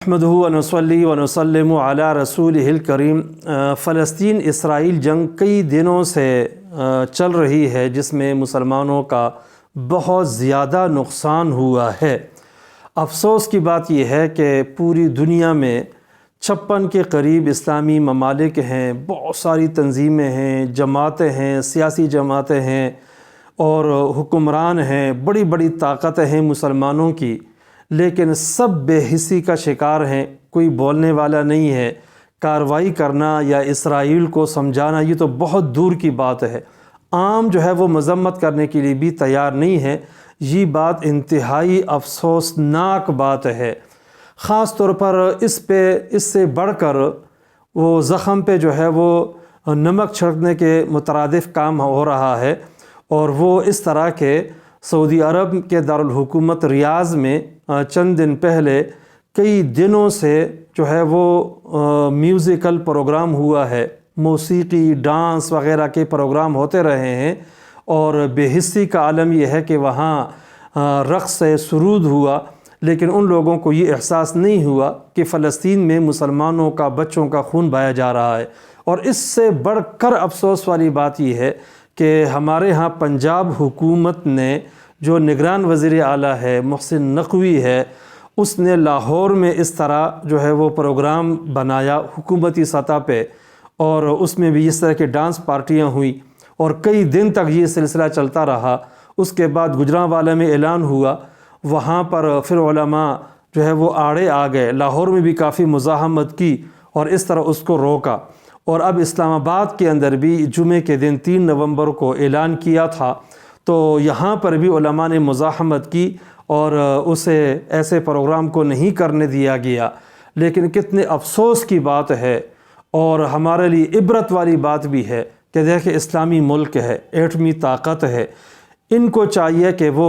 نحمدہ و نصلی و نسلم علی رسولہ الکریم۔ فلسطین اسرائیل جنگ کئی دنوں سے چل رہی ہے، جس میں مسلمانوں کا بہت زیادہ نقصان ہوا ہے۔ افسوس کی بات یہ ہے کہ پوری دنیا میں 56 کے قریب اسلامی ممالک ہیں، بہت ساری تنظیمیں ہیں، جماعتیں ہیں، سیاسی جماعتیں ہیں اور حکمران ہیں، بڑی بڑی طاقتیں ہیں مسلمانوں کی، لیکن سب بے حسی کا شکار ہیں۔ کوئی بولنے والا نہیں ہے۔ کارروائی کرنا یا اسرائیل کو سمجھانا یہ تو بہت دور کی بات ہے۔ عام جو ہے وہ مذمت کرنے کے لیے بھی تیار نہیں ہے۔ یہ بات انتہائی افسوسناک بات ہے۔ خاص طور پر اس سے بڑھ کر وہ زخم پہ جو ہے وہ نمک چھڑکنے کے مترادف کام ہو رہا ہے، اور وہ اس طرح کہ سعودی عرب کے دارالحکومت ریاض میں چند دن پہلے کئی دنوں سے جو ہے وہ میوزیکل پروگرام ہوا ہے، موسیقی، ڈانس وغیرہ کے پروگرام ہوتے رہے ہیں، اور بے حسی کا عالم یہ ہے کہ وہاں رقص سرود ہوا، لیکن ان لوگوں کو یہ احساس نہیں ہوا کہ فلسطین میں مسلمانوں کا، بچوں کا خون بہایا جا رہا ہے۔ اور اس سے بڑھ کر افسوس والی بات یہ ہے کہ ہمارے ہاں پنجاب حکومت نے، جو نگران وزیر اعلیٰ ہے محسن نقوی ہے، اس نے لاہور میں اس طرح جو ہے وہ پروگرام بنایا حکومتی سطح پہ، اور اس میں بھی اس طرح کے ڈانس پارٹیاں ہوئیں، اور کئی دن تک یہ سلسلہ چلتا رہا۔ اس کے بعد گجرانوالہ میں اعلان ہوا، وہاں پر پھر علماء جو ہے وہ آڑے آ گئے، لاہور میں بھی کافی مزاحمت کی اور اس طرح اس کو روکا۔ اور اب اسلام آباد کے اندر بھی جمعے کے دن 3 نومبر کو اعلان کیا تھا، تو یہاں پر بھی علماء نے مزاحمت کی اور اسے ایسے پروگرام کو نہیں کرنے دیا گیا۔ لیکن کتنے افسوس کی بات ہے، اور ہمارے لیے عبرت والی بات بھی ہے کہ دیکھیں اسلامی ملک ہے، ایٹمی طاقت ہے، ان کو چاہیے کہ وہ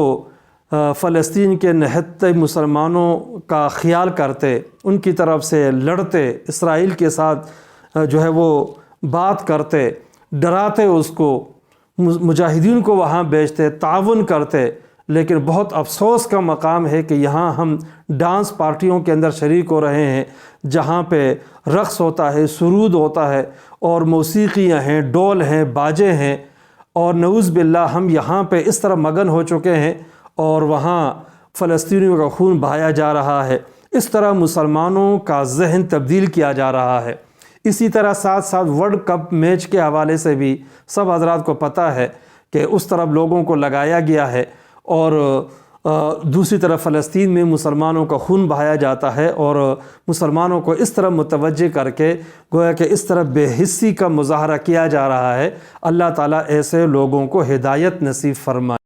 فلسطین کے نہتے مسلمانوں کا خیال کرتے، ان کی طرف سے لڑتے، اسرائیل کے ساتھ جو ہے وہ بات کرتے، ڈراتے اس کو، مجاہدین کو وہاں بھیجتے، تعاون کرتے۔ لیکن بہت افسوس کا مقام ہے کہ یہاں ہم ڈانس پارٹیوں کے اندر شریک ہو رہے ہیں، جہاں پہ رقص ہوتا ہے، سرود ہوتا ہے، اور موسیقیاں ہیں، ڈول ہیں، باجے ہیں، اور نعوذ باللہ ہم یہاں پہ اس طرح مگن ہو چکے ہیں، اور وہاں فلسطینیوں کا خون بہایا جا رہا ہے۔ اس طرح مسلمانوں کا ذہن تبدیل کیا جا رہا ہے۔ اسی طرح ساتھ ساتھ ورلڈ کپ میچ کے حوالے سے بھی سب حضرات کو پتہ ہے کہ اس طرف لوگوں کو لگایا گیا ہے، اور دوسری طرف فلسطین میں مسلمانوں کا خون بہایا جاتا ہے، اور مسلمانوں کو اس طرح متوجہ کر کے گویا کہ اس طرح بے حسی کا مظاہرہ کیا جا رہا ہے۔ اللہ تعالیٰ ایسے لوگوں کو ہدایت نصیب فرمائے۔